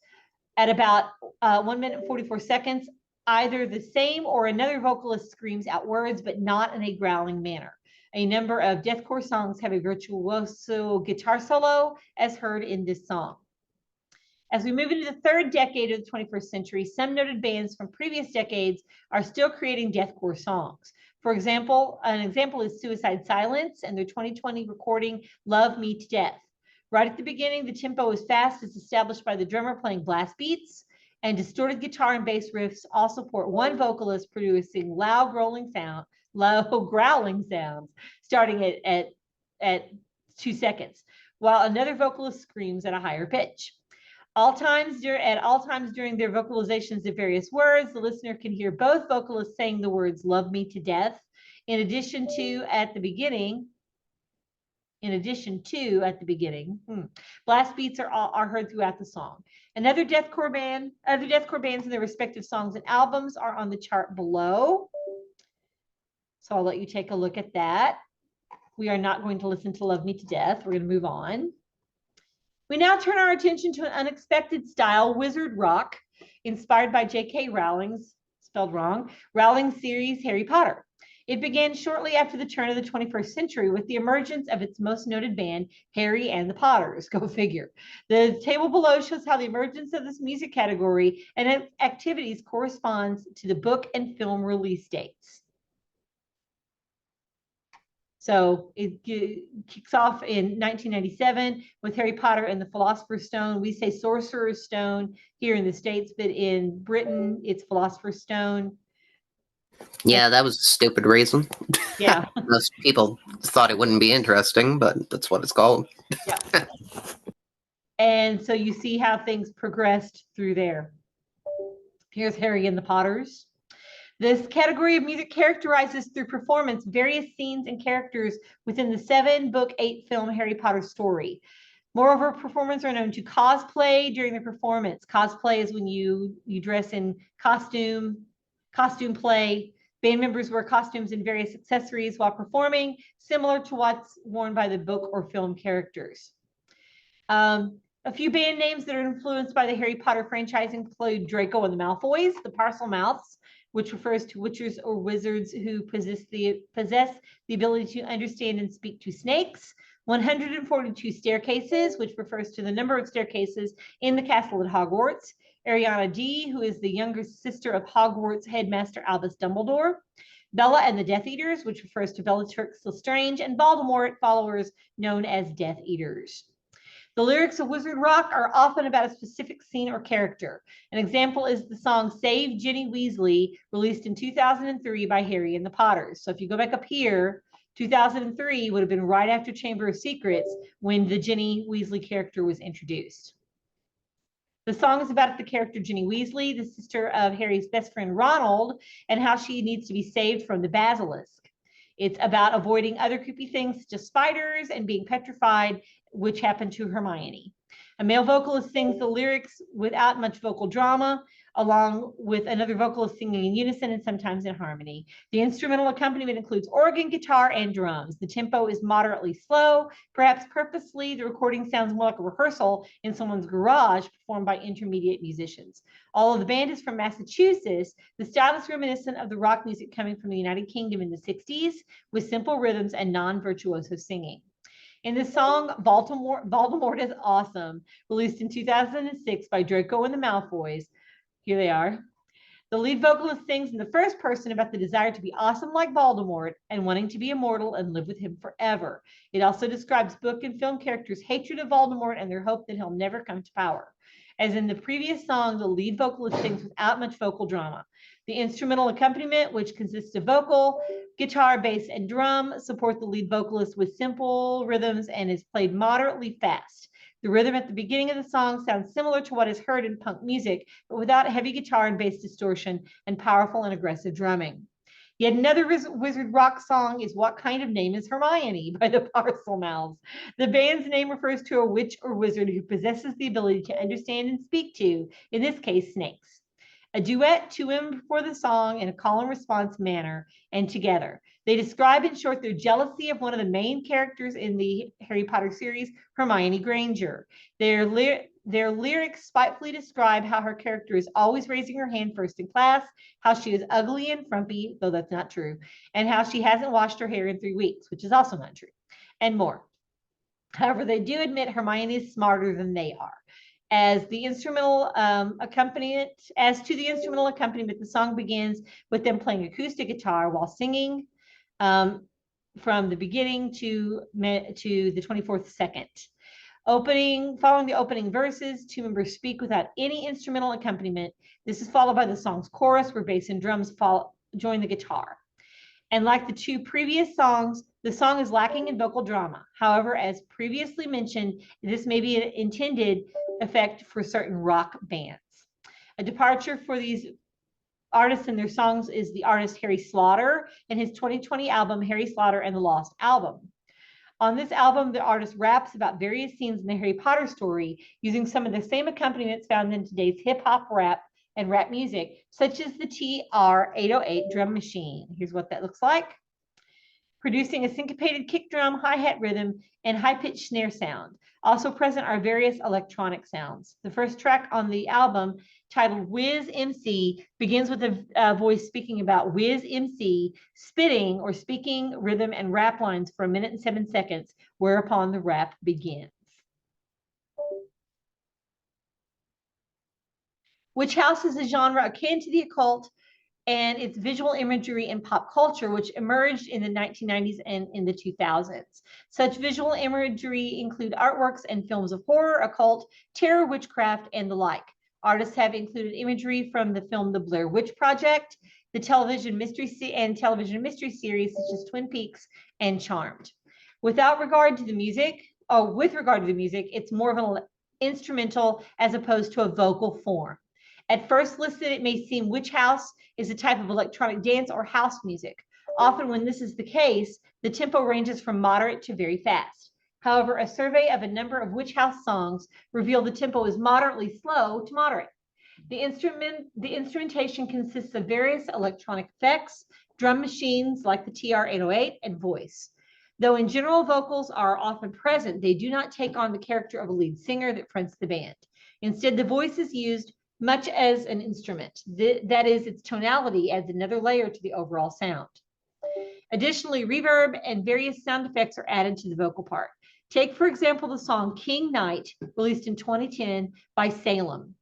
At about 1 minute and 44 seconds, either the same or another vocalist screams out words, but not in a growling manner. A number of deathcore songs have a virtuoso guitar solo, as heard in this song. As we move into the third decade of the 21st century, some noted bands from previous decades are still creating deathcore songs. For example, an example is Suicide Silence and their 2020 recording Love Me to Death. Right at the beginning, the tempo is fast as established by the drummer playing blast beats, and distorted guitar and bass riffs all support one vocalist producing low growling sounds starting at 2 seconds, while another vocalist screams at a higher pitch. At all times during their vocalizations of various words, the listener can hear both vocalists saying the words "love me to death," in addition to at the beginning. Blast beats are heard throughout the song. Other deathcore bands in their respective songs and albums are on the chart below. So I'll let you take a look at that. We are not going to listen to Love Me to Death. We're going to move on. We now turn our attention to an unexpected style, wizard rock, inspired by J.K. Rowling's, spelled wrong, Rowling's series Harry Potter. It began shortly after the turn of the 21st century with the emergence of its most noted band, Harry and the Potters. Go figure. The table below shows how the emergence of this music category and activities corresponds to the book and film release dates. So it kicks off in 1997 with Harry Potter and the Philosopher's Stone. We say Sorcerer's Stone here in the States, but in Britain, it's Philosopher's Stone.
Yeah, that was a stupid reason.
Yeah.
Most people thought it wouldn't be interesting, but that's what it's called.
Yeah. And so you see how things progressed through there. Here's Harry and the Potters. This category of music characterizes through performance various scenes and characters within the 7-book, 8-film Harry Potter story. Moreover, performers are known to cosplay during the performance. Cosplay is when you dress in costume play. Band members wear costumes and various accessories while performing, similar to what's worn by the book or film characters. A few band names that are influenced by the Harry Potter franchise include Draco and the Malfoys, the Parselmouths, which refers to witches or wizards who possess the ability to understand and speak to snakes. 142 Staircases, which refers to the number of staircases in the castle at Hogwarts. Ariana D, who is the younger sister of Hogwarts headmaster Albus Dumbledore. Bella and the Death Eaters, which refers to Bellatrix Lestrange, and Voldemort followers known as Death Eaters. The lyrics of wizard rock are often about a specific scene or character. An example is the song Save Ginny Weasley, released in 2003 by Harry and the Potters. So if you go back up here, 2003 would have been right after Chamber of Secrets when the Ginny Weasley character was introduced. The song is about the character Ginny Weasley, the sister of Harry's best friend Ronald, and how she needs to be saved from the basilisk. It's about avoiding other creepy things such as spiders and being petrified, which happened to Hermione. A male vocalist sings the lyrics without much vocal drama, along with another vocalist singing in unison and sometimes in harmony. The instrumental accompaniment includes organ, guitar, and drums. The tempo is moderately slow. Perhaps purposely, the recording sounds more like a rehearsal in someone's garage performed by intermediate musicians. Although the band is from Massachusetts, the style is reminiscent of the rock music coming from the United Kingdom in the 60s, with simple rhythms and non-virtuoso singing. In the song, Voldemort is Awesome, released in 2006 by Draco and the Malfoys. Here they are. The lead vocalist sings in the first person about the desire to be awesome like Voldemort and wanting to be immortal and live with him forever. It also describes book and film characters' hatred of Voldemort and their hope that he'll never come to power. As in the previous song, the lead vocalist sings without much vocal drama. The instrumental accompaniment, which consists of vocal, guitar, bass, and drum, support the lead vocalist with simple rhythms and is played moderately fast. The rhythm at the beginning of the song sounds similar to what is heard in punk music, but without heavy guitar and bass distortion and powerful and aggressive drumming. Yet another wizard rock song is What Kind of Name is Hermione by the Parselmouths. The band's name refers to a witch or wizard who possesses the ability to understand and speak to, in this case, snakes. A duet, two women before the song in a call and response manner and together. They describe in short their jealousy of one of the main characters in the Harry Potter series, Hermione Granger. Their lyrics spitefully describe how her character is always raising her hand first in class, how she is ugly and frumpy, though that's not true, and how she hasn't washed her hair in 3 weeks, which is also not true, and more. However, they do admit Hermione is smarter than they are. As the instrumental accompaniment, the song begins with them playing acoustic guitar while singing from the beginning to the 24th second. Following the opening verses, two members speak without any instrumental accompaniment. This is followed by the song's chorus, where bass and drums join the guitar. And like the two previous songs, the song is lacking in vocal drama. However, as previously mentioned, this may be an intended effect for certain rock bands. A departure for these artists and their songs is the artist Harry Slaughter and his 2020 album, Harry Slaughter and the Lost Album. On this album, the artist raps about various scenes in the Harry Potter story using some of the same accompaniments found in today's hip hop rap and rap music, such as the TR-808 drum machine. Here's what that looks like. Producing a syncopated kick drum, hi-hat rhythm, and high-pitched snare sound. Also present are various electronic sounds. The first track on the album, titled Whiz MC, begins with a voice speaking about Whiz MC spitting or speaking rhythm and rap lines for 1 minute and 7 seconds, whereupon the rap begins. Witch House is a genre akin to the occult and its visual imagery in pop culture, which emerged in the 1990s and in the 2000s. Such visual imagery include artworks and films of horror, occult, terror, witchcraft, and the like. Artists have included imagery from the film The Blair Witch Project, the television mystery series such as Twin Peaks and Charmed. With regard to the music, it's more of an instrumental as opposed to a vocal form. At first listen, it may seem witch house is a type of electronic dance or house music. Often when this is the case, the tempo ranges from moderate to very fast. However, a survey of a number of witch house songs revealed the tempo is moderately slow to moderate. The instrumentation consists of various electronic effects, drum machines like the TR-808, and voice. Though in general vocals are often present, they do not take on the character of a lead singer that fronts the band. Instead, the voice is used much as an instrument. That is, its tonality adds another layer to the overall sound. Additionally, reverb and various sound effects are added to the vocal part. Take, for example, the song King Knight, released in 2010 by Salem.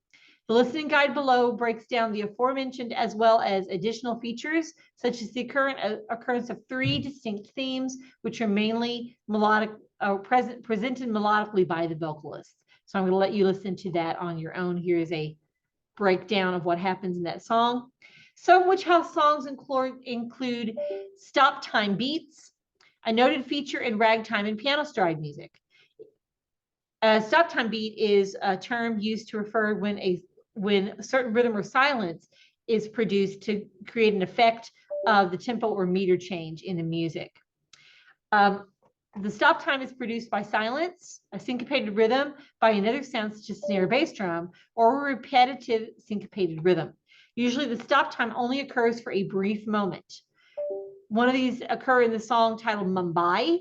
The listening guide below breaks down the aforementioned as well as additional features, such as the occurrence of 3 distinct themes, which are mainly presented melodically by the vocalist. So I'm going to let you listen to that on your own. Here is a breakdown of what happens in that song. Some witch house songs include stop time beats, a noted feature in ragtime and piano stride music. A stop time beat is a term used to refer when a certain rhythm or silence is produced to create an effect of the tempo or meter change in the music. The stop time is produced by silence, a syncopated rhythm by another sound such as snare or bass drum, or a repetitive syncopated rhythm. Usually the stop time only occurs for a brief moment. One of these occur in the song titled Mumbai,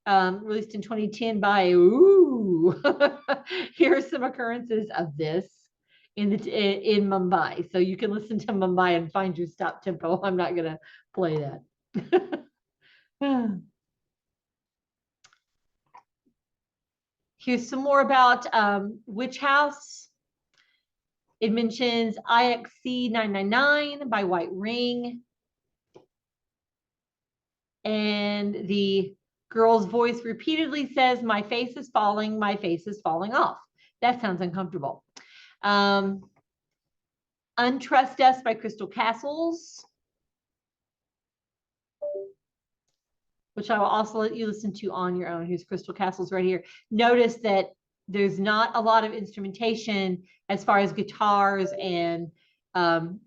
released in 2010 by Ooh. Here are some occurrences of this in Mumbai. So you can listen to Mumbai and find your stop tempo. I'm not going to play that. Here's some more about Witch House. It mentions IXC 999 by White Ring. And the girl's voice repeatedly says, my face is falling off. That sounds uncomfortable. Untrust Us by Crystal Castles, which I will also let you listen to on your own. Here's Crystal Castles right here. Notice that there's not a lot of instrumentation as far as guitars and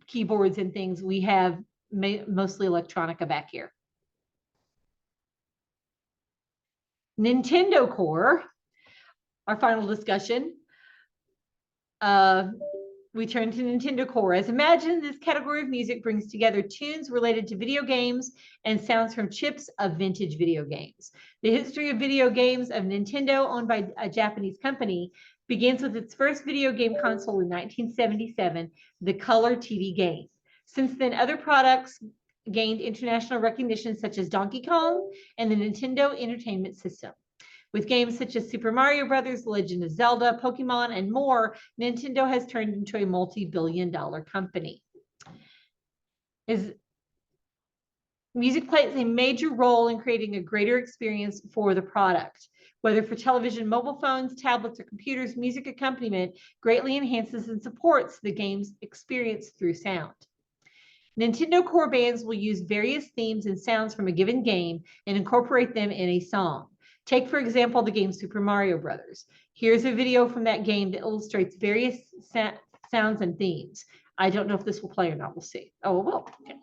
keyboards and things. We have mostly electronica back here. Nintendo Core, our final discussion. We turn to Nintendo Core. As imagined, this category of music brings together tunes related to video games and sounds from chips of vintage video games. The history of video games of Nintendo, owned by a Japanese company, begins with its first video game console in 1977, the Color TV game. Since then, other products gained international recognition, such as Donkey Kong and the Nintendo Entertainment System. With games such as Super Mario Brothers, Legend of Zelda, Pokemon, and more, Nintendo has turned into a multi-billion-dollar company. Music plays a major role in creating a greater experience for the product. Whether for television, mobile phones, tablets, or computers, music accompaniment greatly enhances and supports the game's experience through sound. Nintendo core bands will use various themes and sounds from a given game and incorporate them in a song. Take, for example, the game Super Mario Brothers. Here's a video from that game that illustrates various sounds and themes. I don't know if this will play or not. We'll see. Oh, it will. Okay.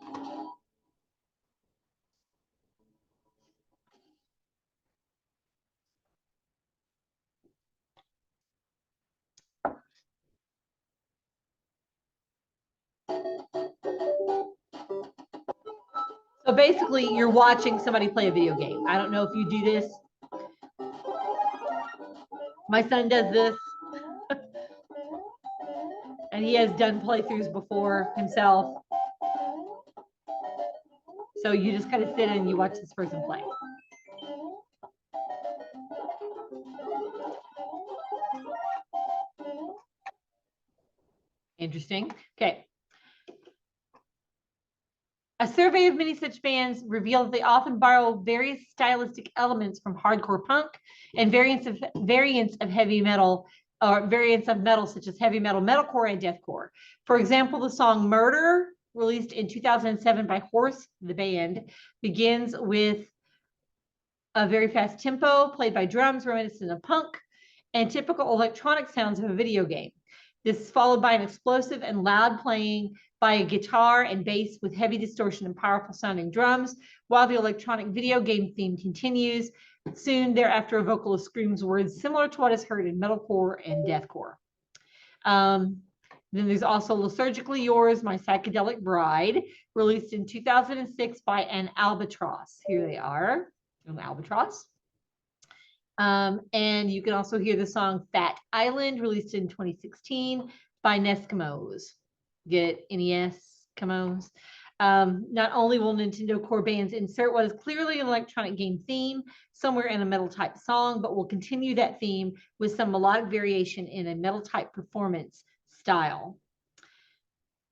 So basically, you're watching somebody play a video game. I don't know if you do this. My son does this. And he has done playthroughs before himself. So you just kind of sit and you watch this person play. Interesting. Okay. A survey of many such bands revealed that they often borrow various stylistic elements from hardcore punk and variants of heavy metal, or variants of metal such as heavy metal, metalcore, and deathcore. For example, the song "Murder," released in 2007 by Horse, the band, begins with a very fast tempo played by drums reminiscent of punk and typical electronic sounds of a video game. This is followed by an explosive and loud playing by a guitar and bass with heavy distortion and powerful sounding drums, while the electronic video game theme continues. Soon thereafter, a vocalist screams words similar to what is heard in metalcore and deathcore. Then there's also Liturgically Yours, My Psychedelic Bride, released in 2006 by An Albatross. Here they are, An Albatross. And you can also hear the song Fat Island, released in 2016 by Neskimos. Get Neskimos. Not only will Nintendo core bands insert what is clearly an electronic game theme somewhere in a metal type song, but will continue that theme with some melodic variation in a metal type performance style.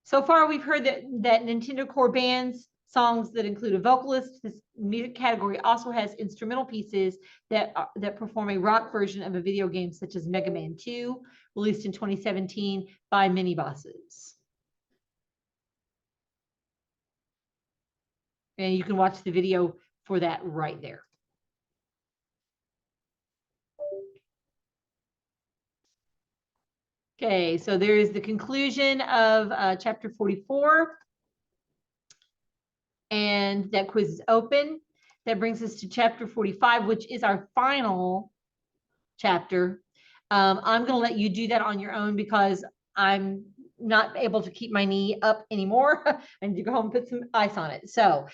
So far, we've heard that Nintendo core bands songs that include a vocalist. This music category also has instrumental pieces that perform a rock version of a video game, such as Mega Man 2, released in 2017 by Mini Bosses. And you can watch the video for that right there. Okay, so there is the conclusion of chapter 44. And that quiz is open. That brings us to chapter 45, which is our final chapter. I'm going to let you do that on your own because I'm not able to keep my knee up anymore. I need to go home and put some ice on it. So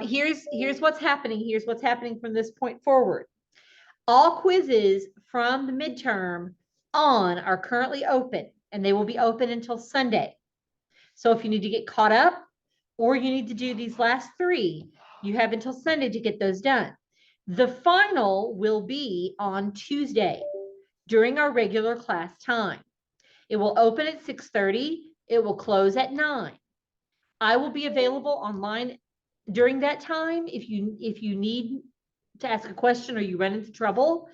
here's what's happening. Here's what's happening from this point forward. All quizzes from the midterm on are currently open, and they will be open until Sunday. So if you need to get caught up, or you need to do these last three, you have until Sunday to get those done. The final will be on Tuesday during our regular class time. It will open at 6:30. It will close at 9. I will be available online during that time if you need to ask a question or you run into trouble.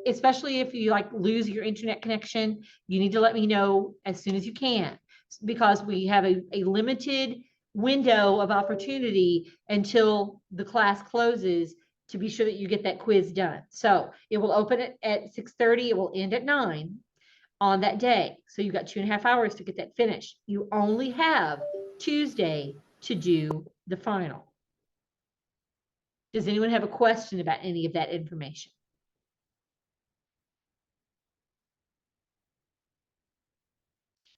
Especially if you lose your internet connection, you need to let me know as soon as you can, because we have a limited window of opportunity until the class closes to be sure that you get that quiz done. So it will open at 6:30. It will end at 9 on that day. So you've got 2.5 hours to get that finished. You only have Tuesday to do the final. Does anyone have a question about any of that information?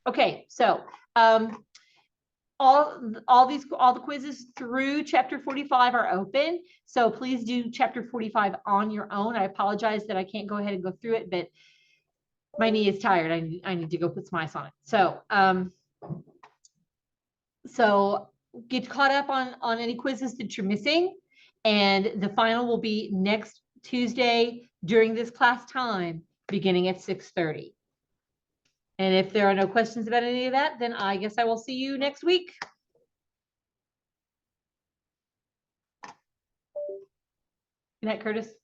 Okay, so all the quizzes through chapter 45 are open. So please do chapter 45 on your own. I apologize that I can't go ahead and go through it, but my knee is tired. I need to go put some ice on it. So get caught up on any quizzes that you're missing. And the final will be next Tuesday during this class time, beginning at 6:30. And if there are no questions about any of that, then I guess I will see you next week. Good night, Curtis.